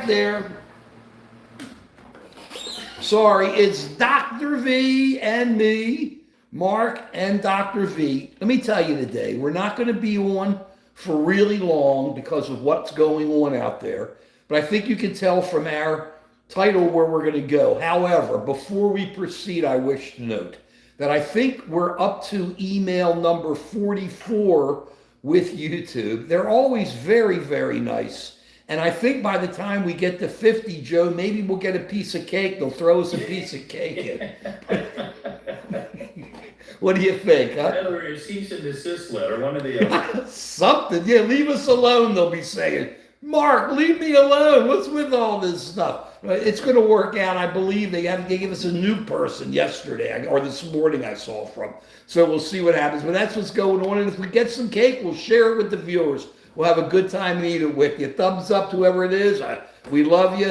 there. Sorry, it's Dr. V and me, Mark and Dr. V. Let me tell you today, we're not going to be on for really long because of what's going on out there. But I think you can tell from our title where we're going to go. However, before we proceed, I wish to note that I think we're up to email number 44 with YouTube. They're always very, very nice. And I think by the time we get to 50, Joe, maybe we'll get a piece of cake. They'll throw us a piece of cake in. What do you think, huh? Or a cease and desist letter, one of the other. Something. Yeah, leave us alone, they'll be saying. Mark, leave me alone. What's with all this stuff? It's going to work out. I believe they gave us a new person yesterday or this morning I saw from. So we'll see what happens. But that's what's going on. And if we get some cake, we'll share it with the viewers. We'll have a good time and eat it with you. Thumbs up to whoever it is. We love you.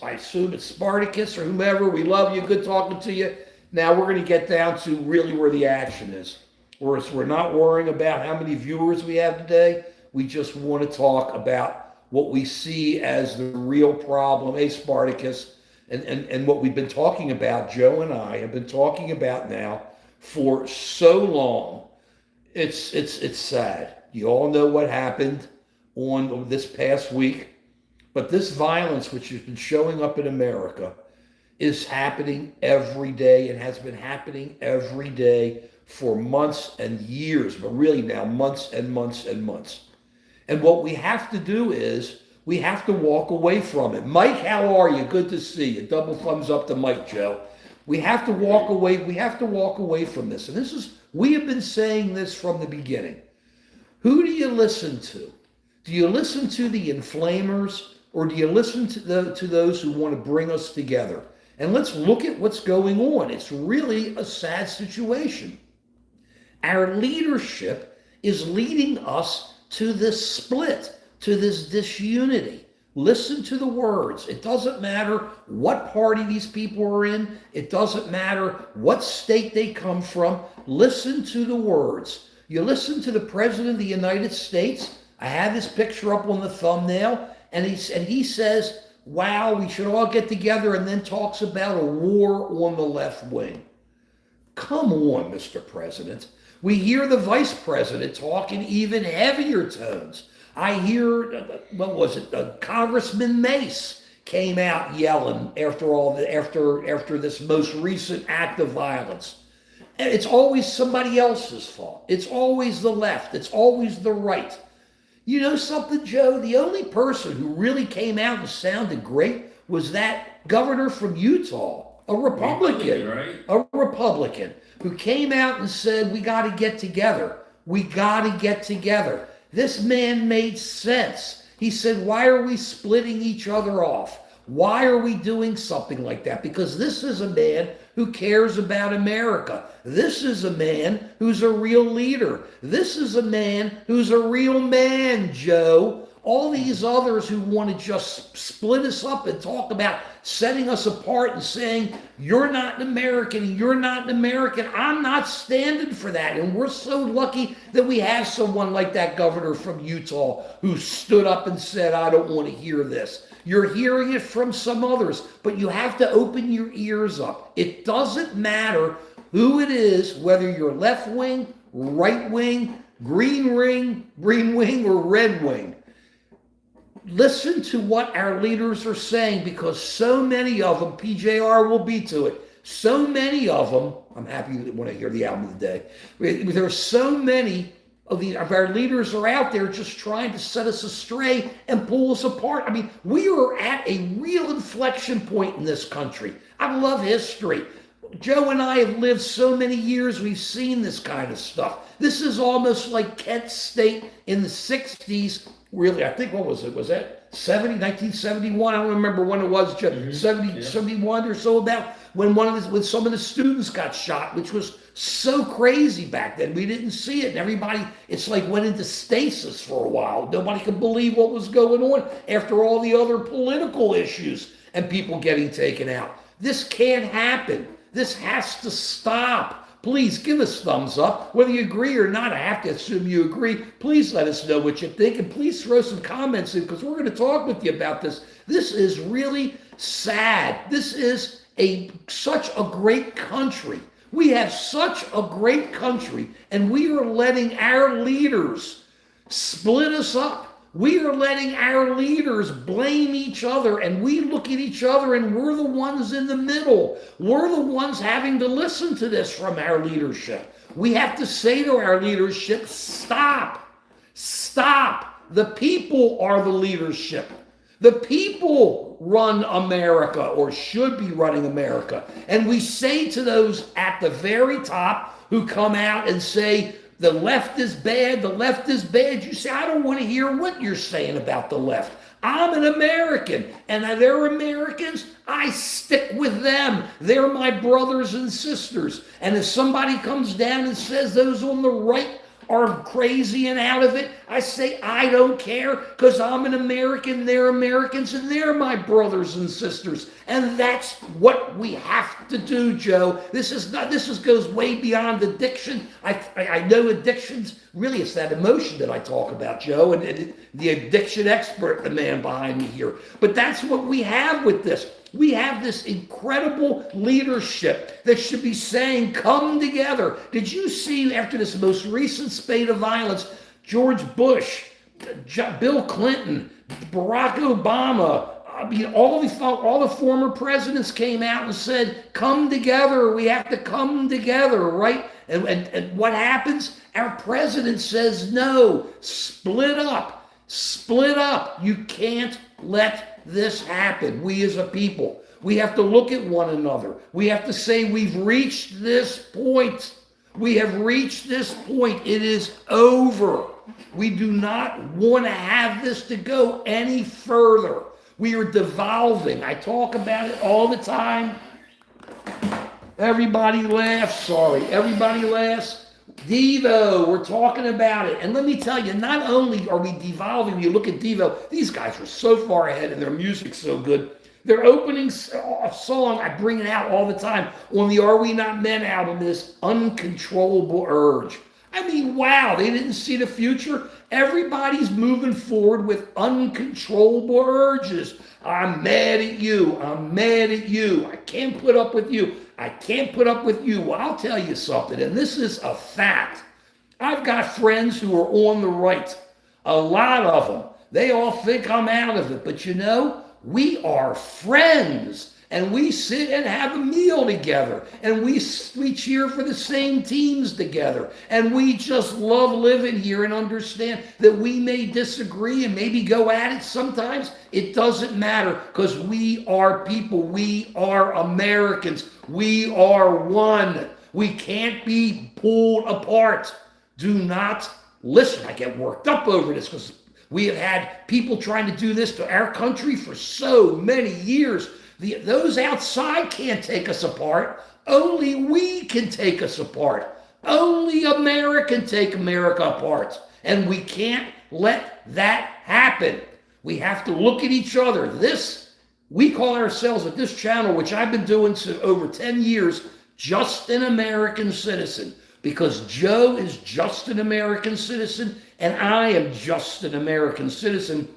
I assume it's Spartacus or whomever. We love you. Good talking to you. Now we're going to get down to really where the action is. We're not worrying about how many viewers we have today. We just want to talk about what we see as the real problem. Hey, Spartacus, and what we've been talking about, Joe and I have been talking about now for so long. It's sad. You all know what happened on this past week, but this violence, which has been showing up in America, is happening every day and has been happening every day for months and years, but really now months and months and months. And what we have to do is we have to walk away from it. Mike, how are you? Good to see you. Double thumbs up to Mike, Joe. We have to walk away. We have to walk away from this. And we have been saying this from the beginning. Who do you listen to? Do you listen to the inflamers, or do you listen to those who want to bring us together? And let's look at what's going on. It's really a sad situation. Our leadership is leading us to this split, to this disunity. Listen to the words. It doesn't matter what party these people are in. It doesn't matter what state they come from. Listen to the words. You listen to the President of the United States. I have his picture up on the thumbnail, and he says, wow, we should all get together, and then talks about a war on the left wing. Come on, Mr. President. We hear the Vice President talking even heavier tones. I hear, Congressman Mace came out yelling after this most recent act of violence. And it's always somebody else's fault. It's always the left. It's always the right. You know something, Joe? The only person who really came out and sounded great was that governor from Utah, a Republican, right? A Republican who came out and said, we got to get together. We got to get together. This man made sense. He said, why are we splitting each other off? Why are we doing something like that? Because this is a man who cares about America. This is a man who's a real leader. This is a man who's a real man, Joe. All these others who want to just split us up and talk about setting us apart and saying, you're not an American, you're not an American. I'm not standing for that. And we're so lucky that we have someone like that governor from Utah who stood up and said, I don't want to hear this. You're hearing it from some others, but you have to open your ears up. It doesn't matter who it is, whether you're left wing, right wing, green wing, or red wing. Listen to what our leaders are saying, because so many of them, PJR will be to it, so many of them, I'm happy when I hear the album of the day, there are so many of our leaders are out there just trying to set us astray and pull us apart. I mean, we are at a real inflection point in this country. I love history. Joe and I have lived so many years, we've seen this kind of stuff. This is almost like Kent State in the 60s. Really, I think, what was it? Was that 1971? I don't remember when it was, 71 or so, about when some of the students got shot, which was so crazy back then. We didn't see it, and everybody, it's like went into stasis for a while. Nobody could believe what was going on after all the other political issues and people getting taken out. This can't happen. This has to stop. Please give us thumbs up. Whether you agree or not, I have to assume you agree. Please let us know what you think, and please throw some comments in, because we're going to talk with you about this. This is really sad. This is such a great country. We have such a great country, and we are letting our leaders split us up. We are letting our leaders blame each other, and we look at each other and we're the ones in the middle. We're the ones having to listen to this from our leadership. We have to say to our leadership, stop, stop. The people are the leadership. The people run America, or should be running America. And we say to those at the very top who come out and say, the left is bad, the left is bad. You say, I don't want to hear what you're saying about the left. I'm an American, and they're Americans. I stick with them. They're my brothers and sisters. And if somebody comes down and says those on the right are crazy and out of it, I say, I don't care, because I'm an American, they're Americans, and they're my brothers and sisters. And that's what we have to do, Joe. This goes way beyond addiction. I know addictions, really it's that emotion that I talk about, Joe, and the addiction expert, the man behind me here. But that's what we have with this. We have this incredible leadership that should be saying, come together. Did you see, after this most recent spate of violence, George Bush, Bill Clinton, Barack Obama, all the former presidents came out and said, come together. We have to come together, right? And what happens? Our president says, no, split up, split up. You can't let this happen. We as a people, we have to look at one another. We have to say, we've reached this point. We have reached this point. It is over. We do not want to have this to go any further. We are devolving. I talk about it all the time. Everybody laughs. Sorry. Everybody laughs. Devo, we're talking about it. And let me tell you, not only are we devolving, you look at Devo, these guys are so far ahead and their music's so good. Their opening song, I bring it out all the time, on the Are We Not Men album, is Uncontrollable Urge. I mean, wow, they didn't see the future. Everybody's moving forward with uncontrollable urges. I'm mad at you. I'm mad at you. I can't put up with you. I can't put up with you. Well, I'll tell you something, and this is a fact. I've got friends who are on the right, a lot of them. They all think I'm out of it, but you know, we are friends. And we sit and have a meal together, and we cheer for the same teams together, and we just love living here and understand that we may disagree and maybe go at it sometimes. It doesn't matter, because we are people. We are Americans. We are one. We can't be pulled apart. Do not listen. I get worked up over this because we have had people trying to do this to our country for so many years. Those outside can't take us apart. Only we can take us apart. Only America can take America apart. And we can't let that happen. We have to look at each other. We call ourselves at this channel, which I've been doing for over 10 years, Just an American Citizen. Because Joe is just an American citizen, and I am just an American citizen.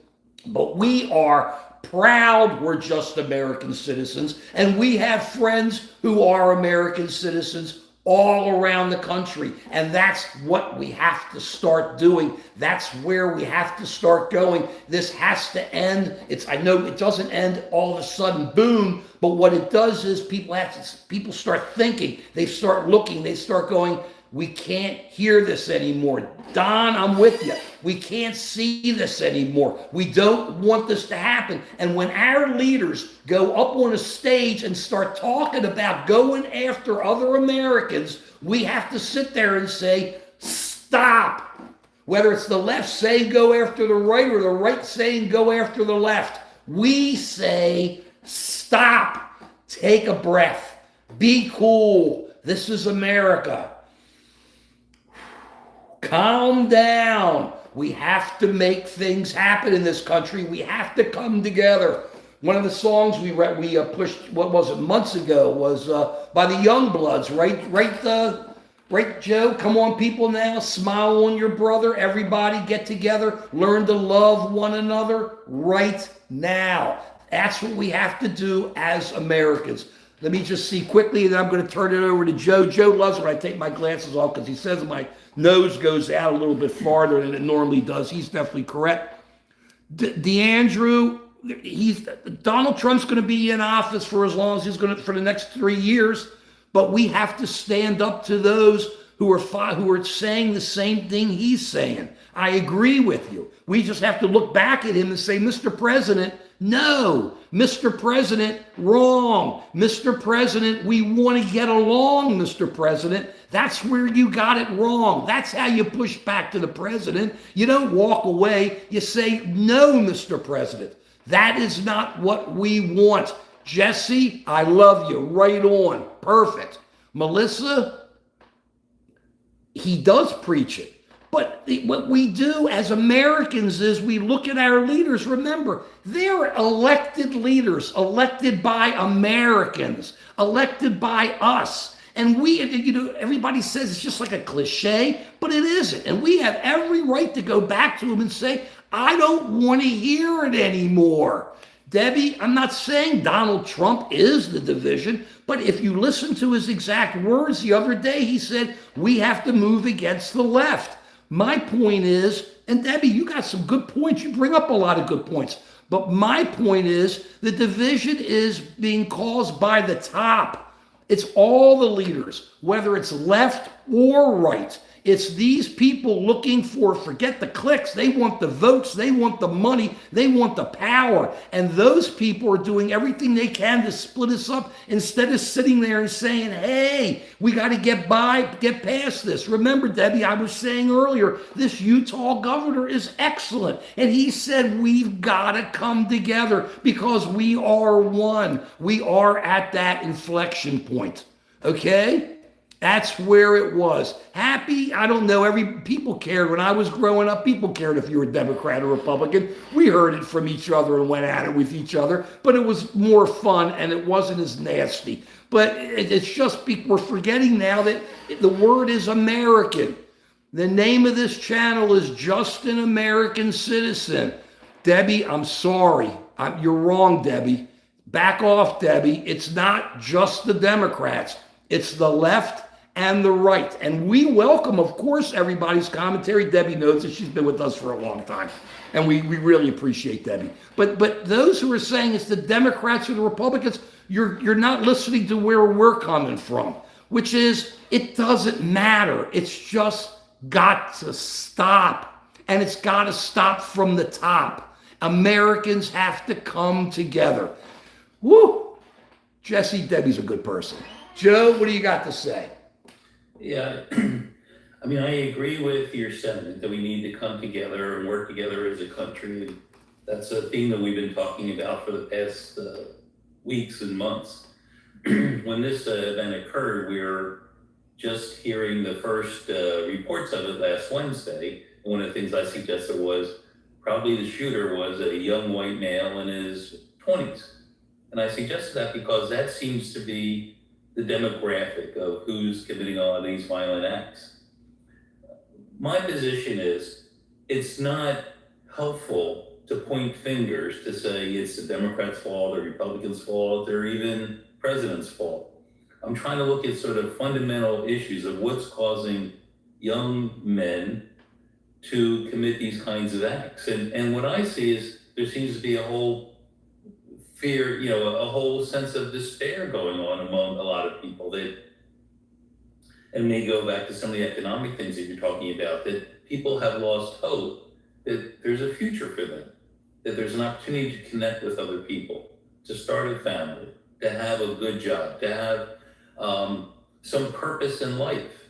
But we are proud we're just American citizens, and we have friends who are American citizens all around the country, and that's what we have to start doing. That's where we have to start going. This has to end. I know it doesn't end all of a sudden, boom, but what it does is people start thinking, they start looking, they start going, we can't hear this anymore. Don, I'm with you. We can't see this anymore. We don't want this to happen. And when our leaders go up on a stage and start talking about going after other Americans, we have to sit there and say, stop. Whether it's the left saying go after the right or the right saying go after the left, we say, stop. Take a breath. Be cool. This is America. Calm down. We have to make things happen in this country. We have to come together. One of the songs we pushed, months ago, was by the Youngbloods, right? Right, Joe? Come on, people now. Smile on your brother. Everybody get together. Learn to love one another right now. That's what we have to do as Americans. Let me just see quickly, and then I'm going to turn it over to Joe. Joe loves when I take my glasses off because he says my nose goes out a little bit farther than it normally does. He's definitely correct. DeAndrew, Donald Trump's going to be in office for as long as he's going to for the next 3 years. But we have to stand up to those who are saying the same thing he's saying. I agree with you. We just have to look back at him and say, Mr. President, no. Mr. President, wrong. Mr. President, we want to get along, Mr. President. That's where you got it wrong. That's how you push back to the president. You don't walk away. You say, no, Mr. President. That is not what we want. Jesse, I love you. Right on. Perfect. Melissa, he does preach it. But what we do as Americans is we look at our leaders. Remember, they're elected leaders, elected by Americans, elected by us. And we, everybody says it's just like a cliche, but it isn't. And we have every right to go back to them and say, I don't want to hear it anymore. Debbie, I'm not saying Donald Trump is the division, but if you listen to his exact words the other day, he said, we have to move against the left. My point is, and Debbie, you got some good points. You bring up a lot of good points. But my point is, the division is being caused by the top. It's all the leaders, whether it's left or right. It's these people looking for, forget the clicks, they want the votes, they want the money, they want the power. And those people are doing everything they can to split us up instead of sitting there and saying, hey, we got to get past this. Remember, Debbie, I was saying earlier, this Utah governor is excellent. And he said, we've got to come together because we are one. We are at that inflection point. Okay? That's where it was. Happy, I don't know, people cared. When I was growing up, people cared if you were Democrat or Republican. We heard it from each other and went at it with each other, but it was more fun and it wasn't as nasty. But it's just, we're forgetting now that the word is American. The name of this channel is Just an American Citizen. Debbie, I'm sorry. You're wrong, Debbie. Back off, Debbie. It's not just the Democrats. It's the left and the right. And we welcome, of course, everybody's commentary. Debbie knows that she's been with us for a long time. And we really appreciate Debbie. But those who are saying it's the Democrats or the Republicans, you're not listening to where we're coming from, which is it doesn't matter. It's just got to stop. And it's got to stop from the top. Americans have to come together. Woo! Jesse, Debbie's a good person. Joe, what do you got to say? Yeah, I mean, I agree with your sentiment that we need to come together and work together as a country. That's a theme that we've been talking about for the past weeks and months. When this event occurred, we were just hearing the first reports of it last Wednesday. And one of the things I suggested was probably the shooter was a young white male in his 20s. And I suggested that because that seems to be the demographic of who's committing all of these violent acts. My position is it's not helpful to point fingers to say it's the Democrats' fault or Republicans' fault or even president's fault. I'm trying to look at sort of fundamental issues of what's causing young men to commit these kinds of acts. And what I see is there seems to be a whole fear, a whole sense of despair going on among a lot of people and may go back to some of the economic things that you're talking about, that people have lost hope that there's a future for them, that there's an opportunity to connect with other people, to start a family, to have a good job, to have some purpose in life.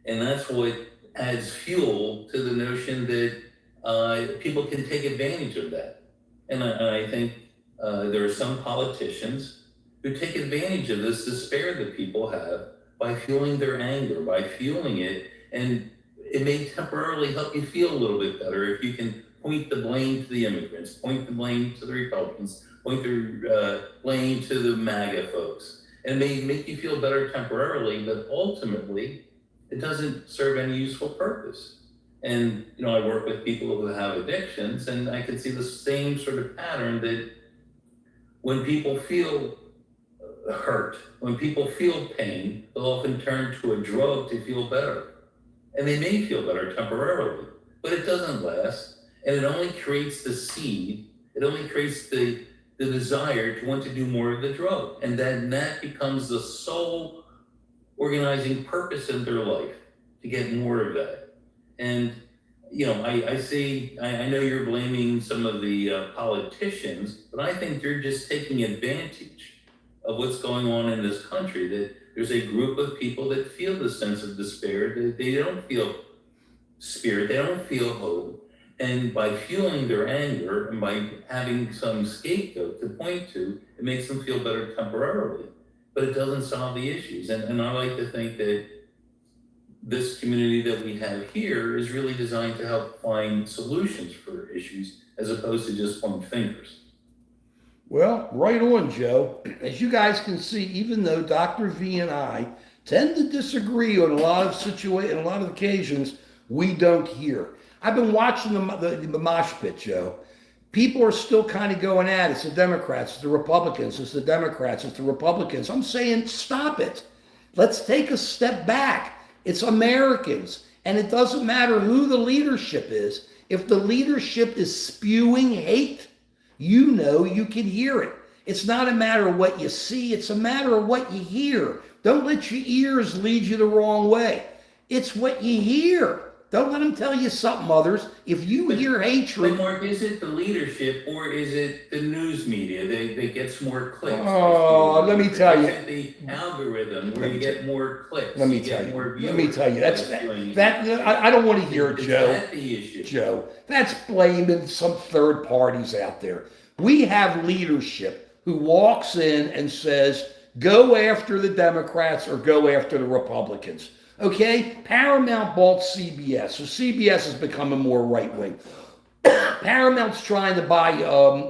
And that's what adds fuel to the notion that people can take advantage of that. And I think there are some politicians who take advantage of this despair that people have by fueling their anger, by fueling it, and it may temporarily help you feel a little bit better if you can point the blame to the immigrants, point the blame to the Republicans, point the blame to the MAGA folks. And it may make you feel better temporarily, but ultimately, it doesn't serve any useful purpose. And, I work with people who have addictions, and I can see the same sort of pattern that when people feel hurt, when people feel pain, they'll often turn to a drug to feel better. And they may feel better temporarily, but it doesn't last. And it only creates the seed, it only creates the desire to want to do more of the drug. And then that becomes the sole organizing purpose in their life, to get more of that. And, I know you're blaming some of the politicians, but I think you're just taking advantage of what's going on in this country, that there's a group of people that feel the sense of despair, that they don't feel spirit, they don't feel hope. And by fueling their anger and by having some scapegoat to point to, it makes them feel better temporarily, but it doesn't solve the issues. And I like to think that this community that we have here is really designed to help find solutions for issues as opposed to just point fingers. Well, right on, Joe. As you guys can see, even though Dr. V and I tend to disagree on a lot of occasions, we don't hear. I've been watching the mosh pit, Joe. People are still kind of going at it. It's the Democrats, it's the Republicans, it's the Democrats, it's the Republicans. I'm saying stop it. Let's take a step back. It's Americans, and it doesn't matter who the leadership is. If the leadership is spewing hate, you can hear it. It's not a matter of what you see, it's a matter of what you hear. Don't let your ears lead you the wrong way. It's what you hear. Don't let them tell you something, others. If you hear hatred... But Mark, is it the leadership or is it the news media that gets more clicks? Oh, let me tell you. Is it the algorithm where you get more clicks? Let me tell you. I don't want to hear it, Joe. Is that the issue? Joe, that's blaming some third parties out there. We have leadership who walks in and says, go after the Democrats or go after the Republicans. Okay, Paramount bought CBS, so CBS is becoming more right-wing. Paramount's trying to buy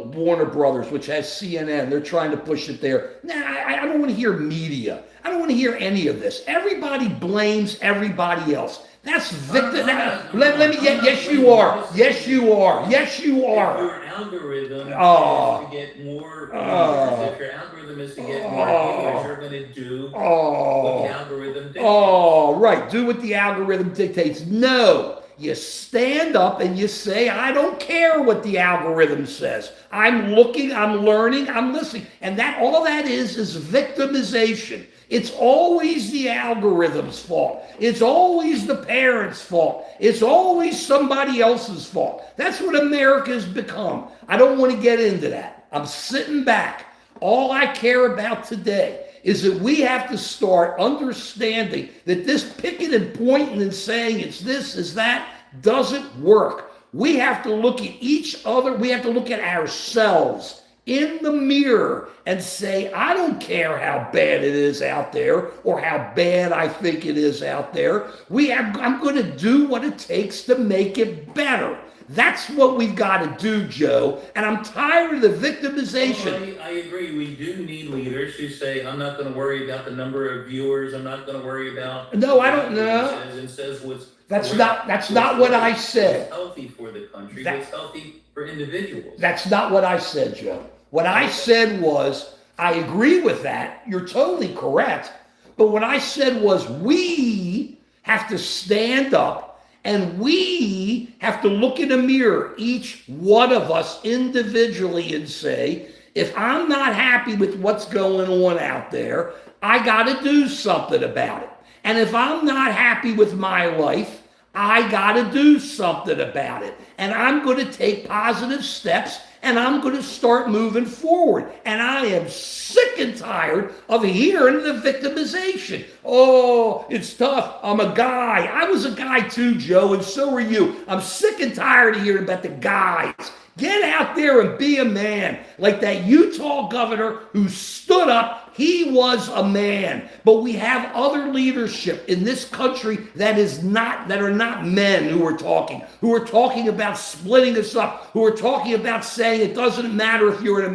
Warner Brothers, which has CNN. They're trying to push it there. Nah, I don't want to hear media. I don't want to hear any of this. Everybody blames everybody else. That's victim. Yes, you are. Yes, you are. Yes, you are. If your algorithm is to get more viewers, if your algorithm is to get more viewers, you're going to do what the algorithm dictates. Oh, right. Do what the algorithm dictates. No. You stand up and you say, I don't care what the algorithm says. I'm looking, I'm learning, I'm listening. And all that is victimization. It's always the algorithm's fault. It's always the parents' fault. It's always somebody else's fault. That's what America has become. I don't want to get into that. I'm sitting back. All I care about today is that we have to start understanding that this picking and pointing and saying it's this, is that, doesn't work. We have to look at each other. We have to look at ourselves in the mirror and say, I don't care how bad it is out there or how bad I think it is out there. I'm going to do what it takes to make it better. That's what we've got to do, Joe. And I'm tired of the victimization. Well, I agree. We do need leaders who say, I'm not going to worry about the number of viewers. I'm not going to worry about... No, I don't know. And says what's... That's not what I said. What's healthy for the country, what's healthy for individuals. That's not what I said, Joe. What I said was, I agree with that. You're totally correct. But what I said was, we have to stand up and we have to look in a mirror, each one of us individually, and say, if I'm not happy with what's going on out there, I got to do something about it. And if I'm not happy with my life, I got to do something about it. And I'm going to take positive steps and I'm going to start moving forward. And I am sick and tired of hearing the victimization. Oh, it's tough. I'm a guy. I was a guy too, Joe, and so are you. I'm sick and tired of hearing about the guys. Get out there and be a man. Like that Utah governor who stood up, he was a man. But we have other leadership in this country that are not men who are talking about splitting us up, who are talking about saying it doesn't matter if you're an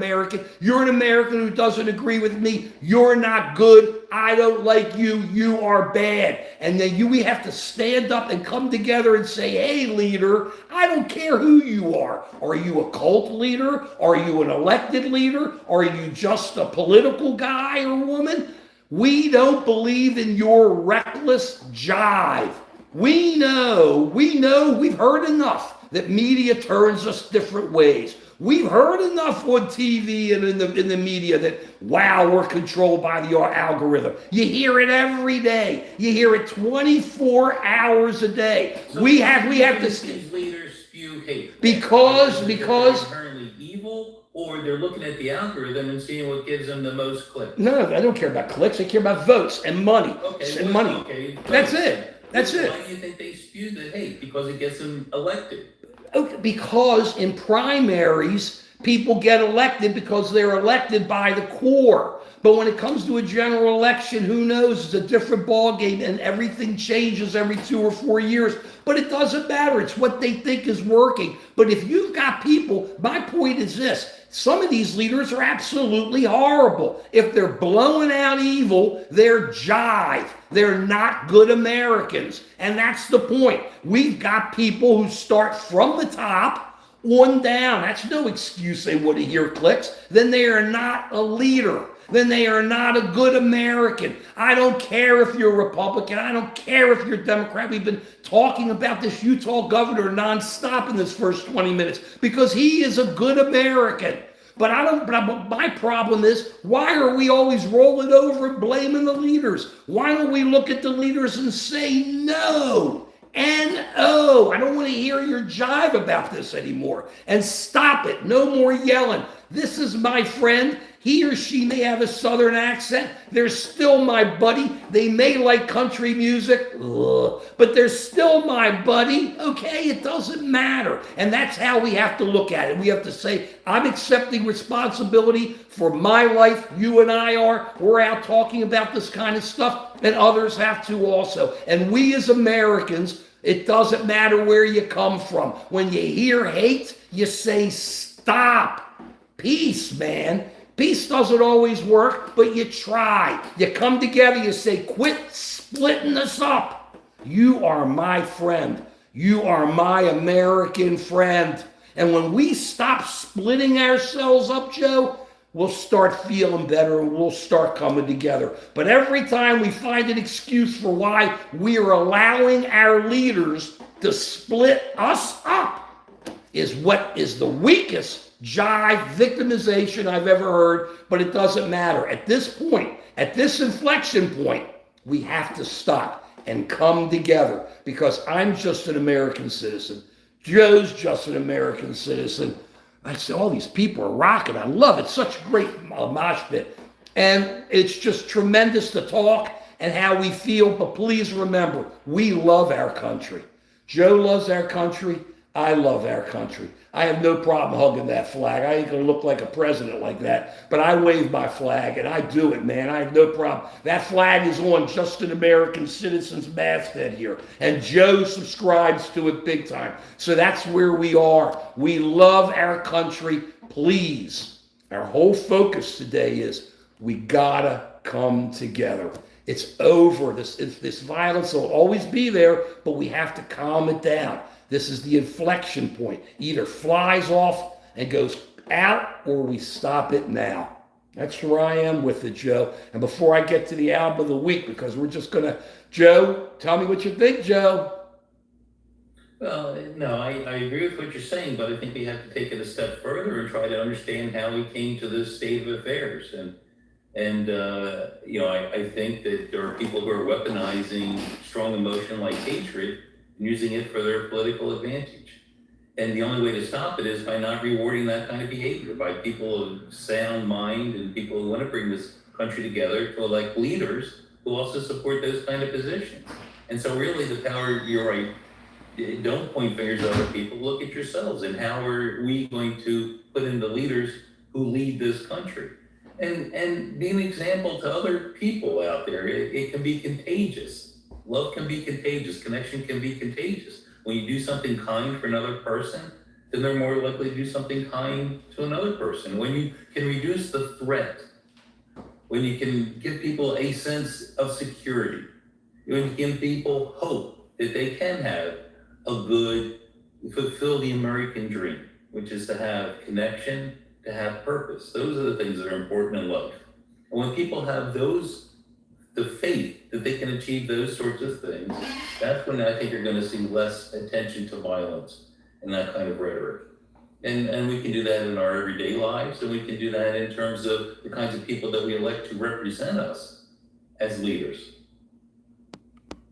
American who doesn't agree with me, you're not good, I don't like you, you are bad. And then we have to stand up and come together and say, hey, leader, I don't care who you are. Are you a cult leader? Are you an elected leader? Are you just a political guy or woman? We don't believe in your reckless jive. We know, we've heard enough that media turns us different ways. We've heard enough on TV and in the media that, wow, we're controlled by the algorithm. You hear it every day. You hear it 24 hours a day. So we have to. These leaders spew hate because they're inherently evil, or they're looking at the algorithm and seeing what gives them the most clicks. No, I don't care about clicks. I care about votes and money. Money. Okay, That's it. Why do you think they spew the hate? Because it gets them elected. Okay, because in primaries, people get elected because they're elected by the core. But when it comes to a general election, who knows? It's a different ballgame, and everything changes every 2 or 4 years. But it doesn't matter. It's what they think is working. But if you've got people, my point is this. Some of these leaders are absolutely horrible. If they're blowing out evil, they're jive. They're not good Americans. And that's the point. We've got people who start from the top on down. That's no excuse they want to hear clicks. Then they are not a leader. Then they are not a good American. I don't care if you're Republican. I don't care if you're Democrat. We've been talking about this Utah governor nonstop in this first 20 minutes because he is a good American. But my problem is, why are we always rolling over and blaming the leaders? Why don't we look at the leaders and say no? N-O. I don't want to hear your jive about this anymore. And stop it. No more yelling. This is my friend. He or she may have a southern accent. They're still my buddy. They may like country music, but they're still my buddy. Okay, it doesn't matter. And that's how we have to look at it. We have to say, I'm accepting responsibility for my life. You and I are. We're out talking about this kind of stuff, and others have to also. And we as Americans, it doesn't matter where you come from. When you hear hate, you say, stop. Peace, man. Peace doesn't always work, but you try. You come together, you say, quit splitting us up. You are my friend. You are my American friend. And when we stop splitting ourselves up, Joe, we'll start feeling better and we'll start coming together. But every time we find an excuse for why we are allowing our leaders to split us up is what is the weakest jive victimization I've ever heard, but it doesn't matter. At this point, at this inflection point, we have to stop and come together because I'm just an American citizen. Joe's just an American citizen. I say, all these people are rocking. I love it. Such a great mosh pit. And it's just tremendous to talk and how we feel. But please remember, we love our country. Joe loves our country. I love our country. I have no problem hugging that flag. I ain't gonna look like a president like that, but I wave my flag and I do it, man. I have no problem. That flag is on just an American citizen's masthead here, and Joe subscribes to it big time. So that's where we are. We love our country. Please, our whole focus today is we gotta come together. It's over. This violence will always be there, but we have to calm it down. This is the inflection point. Either flies off and goes out or we stop it now. That's where I am with it, Joe. And before I get to the album of the week, because we're just going to, Joe, tell me what you think, Joe. Well, no, I agree with what you're saying, but I think we have to take it a step further and try to understand how we came to this state of affairs. And I think that there are people who are weaponizing strong emotion like hatred, using it for their political advantage. And the only way to stop it is by not rewarding that kind of behavior, by people of sound mind and people who want to bring this country together to elect leaders who also support those kind of positions. And so really the power, you're right, don't point fingers at other people, look at yourselves and how are we going to put in the leaders who lead this country. And be an example to other people out there. It can be contagious. Love can be contagious. Connection can be contagious. When you do something kind for another person, then they're more likely to do something kind to another person. When you can reduce the threat, when you can give people a sense of security, when you give people hope that they can have fulfill the American dream, which is to have connection, to have purpose. Those are the things that are important in life. And when people have the faith that they can achieve those sorts of things, that's when I think you're going to see less attention to violence and that kind of rhetoric. And we can do that in our everyday lives, and we can do that in terms of the kinds of people that we elect to represent us as leaders.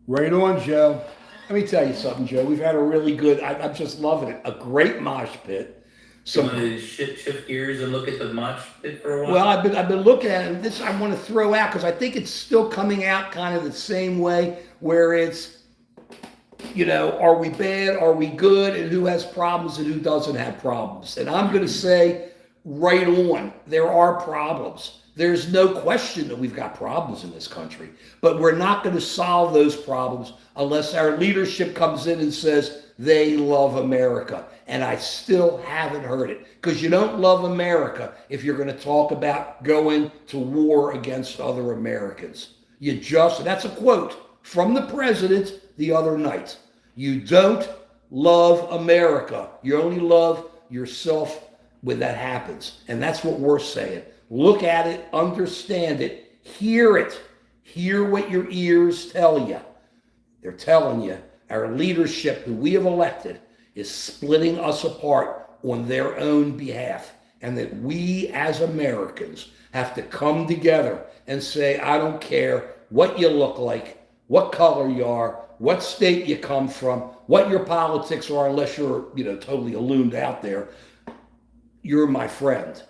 Right on, Joe. Let me tell you something, Joe. We've had a really good, I'm just loving it, a great mosh pit. So, you want to shift gears and look at the mosh pit for a while? Well, I've been looking at it, and this I want to throw out because I think it's still coming out kind of the same way, where it's, are we bad, are we good, and who has problems and who doesn't have problems. And I'm going to say right on, there are problems. There's no question that we've got problems in this country, but we're not going to solve those problems unless our leadership comes in and says they love America. And I still haven't heard it, because you don't love America if you're going to talk about going to war against other Americans. That's a quote from the president the other night. You don't love America. You only love yourself when that happens. And that's what we're saying. Look at it, understand it, hear it. Hear what your ears tell you. They're telling you our leadership, who we have elected, is splitting us apart on their own behalf. And that we as Americans have to come together and say, I don't care what you look like, what color you are, what state you come from, what your politics are, unless you're, totally looned out there. You're my friend.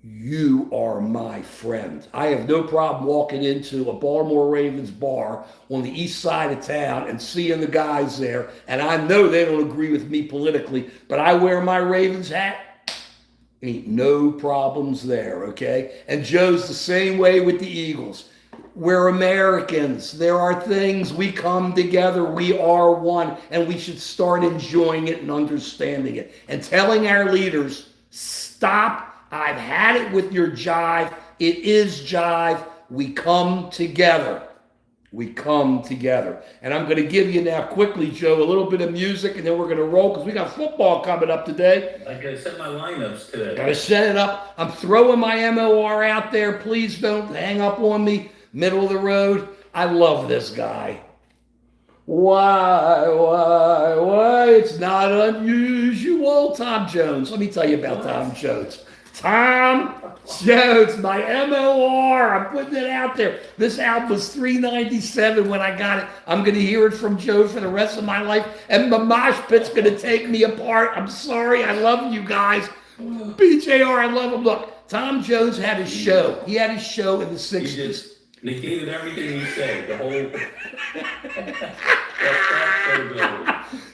You are my friend. I have no problem walking into a Baltimore Ravens bar on the east side of town and seeing the guys there. And I know they don't agree with me politically, but I wear my Ravens hat. Ain't no problems there, okay? And Joe's the same way with the Eagles. We're Americans. There are things, we come together, we are one, and we should start enjoying it and understanding it. And telling our leaders, stop. I've had it with your jive. It is jive. We come together. We come together. And I'm going to give you now quickly, Joe, a little bit of music, and then we're going to roll because we got football coming up today. I got to set my lineups today. Got to set it up. I'm throwing my MOR out there. Please don't hang up on me. Middle of the road. I love this guy. Why? It's not unusual. Tom Jones. Let me tell you about Tom Jones. Tom Jones, my MOR. I'm putting it out there. This album was $3.97 when I got it. I'm going to hear it from Joe for the rest of my life, and my mosh pit's going to take me apart. I'm sorry. I love you guys. BJR, I love him. Look, Tom Jones had his show. He had his show in the 60s. You just negated everything you said. The whole...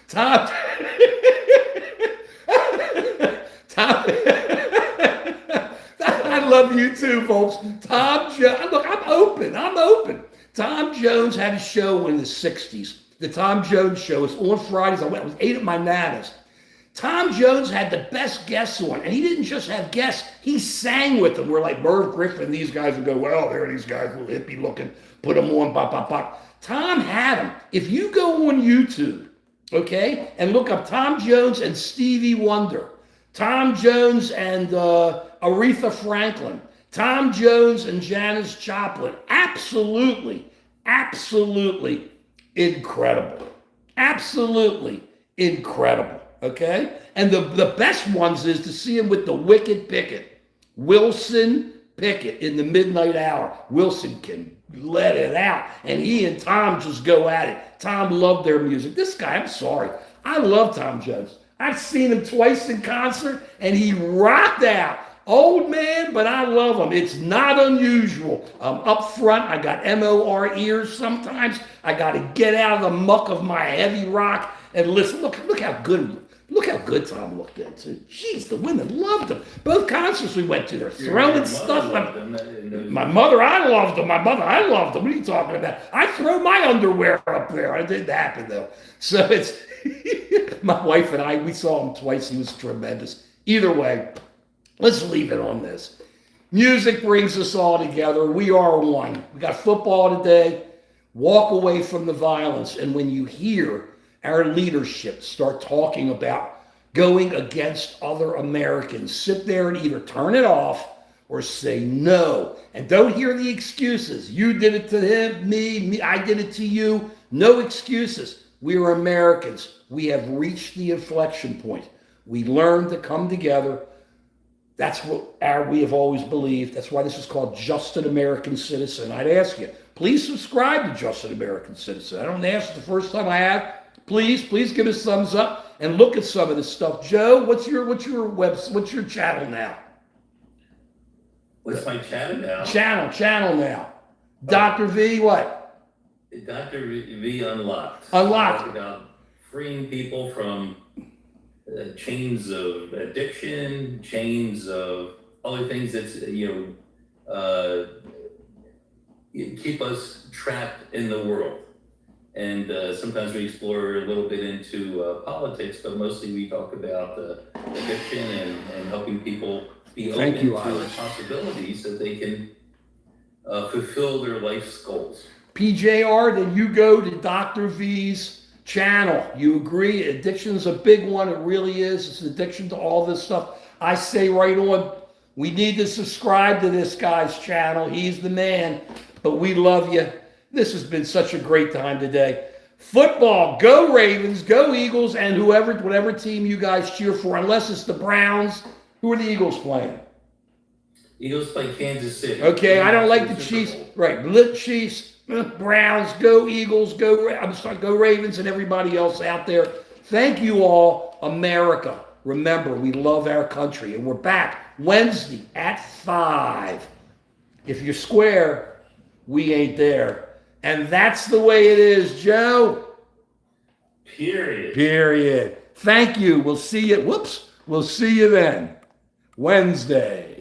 Tom... I love you too, folks. Tom Jones, look, I'm open. Tom Jones had a show in the 60s. The Tom Jones Show was on Fridays. I was 8 at my nana's. Tom Jones had the best guests on, and he didn't just have guests, he sang with them. We're like Merv Griffin, these guys would go, well, there are these guys, little hippie looking, put them on, pop, pop, pop. Tom had them. If you go on YouTube, okay, and look up Tom Jones and Stevie Wonder, Tom Jones and Aretha Franklin, Tom Jones and Janis Joplin, absolutely incredible. Absolutely incredible. Okay? And the best ones is to see him with the Wicked Pickett. Wilson Pickett in the midnight hour. Wilson can let it out. And he and Tom just go at it. Tom loved their music. This guy, I'm sorry. I love Tom Jones. I've seen him twice in concert, and he rocked out. Old man, but I love him. It's not unusual. Up front, I got MOR ears sometimes. I got to get out of the muck of my heavy rock and listen. Look how good. Look how good Tom looked then, too. Jeez, the women loved him. Both concerts we went to, they're Your throwing mother stuff. loved them, and those- My mother, I loved him. My mother, I loved him. What are you talking about? I throw my underwear up there. It didn't happen, though. So it's, my wife and I, we saw him twice. He was tremendous. Either way, let's leave it on this. Music brings us all together. We are one. We got football today. Walk away from the violence. And when you hear our leadership start talking about going against other Americans, sit there and either turn it off or say no. And don't hear the excuses. You did it to him, me, I did it to you. No excuses. We are Americans. We have reached the inflection point. We learned to come together. That's what we have always believed. That's why this is called Just an American Citizen. I'd ask you, please subscribe to Just an American Citizen. I don't ask the first time I have. Please give us thumbs up and look at some of this stuff. Joe, what's your channel now? What's my channel now? Channel now. Dr. V, what? Dr. V Unlocked. Unlocked. Talk about freeing people from chains of addiction, chains of other things that's, keep us trapped in the world. And sometimes we explore a little bit into politics, but mostly we talk about addiction and helping people be open to the possibilities that they can fulfill their life's goals. PJR, then you go to Dr. V's channel. You agree? Addiction's a big one. It really is. It's an addiction to all this stuff. I say right on, we need to subscribe to this guy's channel. He's the man, but we love you. This has been such a great time today. Football, go Ravens, go Eagles, and whatever team you guys cheer for, unless it's the Browns. Who are the Eagles playing? Eagles play Kansas City. Okay, I don't like the Chiefs. Right, the Chiefs, Browns, go Eagles, go Ravens, and everybody else out there. Thank you all, America. Remember, we love our country, and we're back Wednesday at 5. If you're square, we ain't there. And that's the way it is, Joe. Period. Thank you. We'll see you. We'll see you then. Wednesday.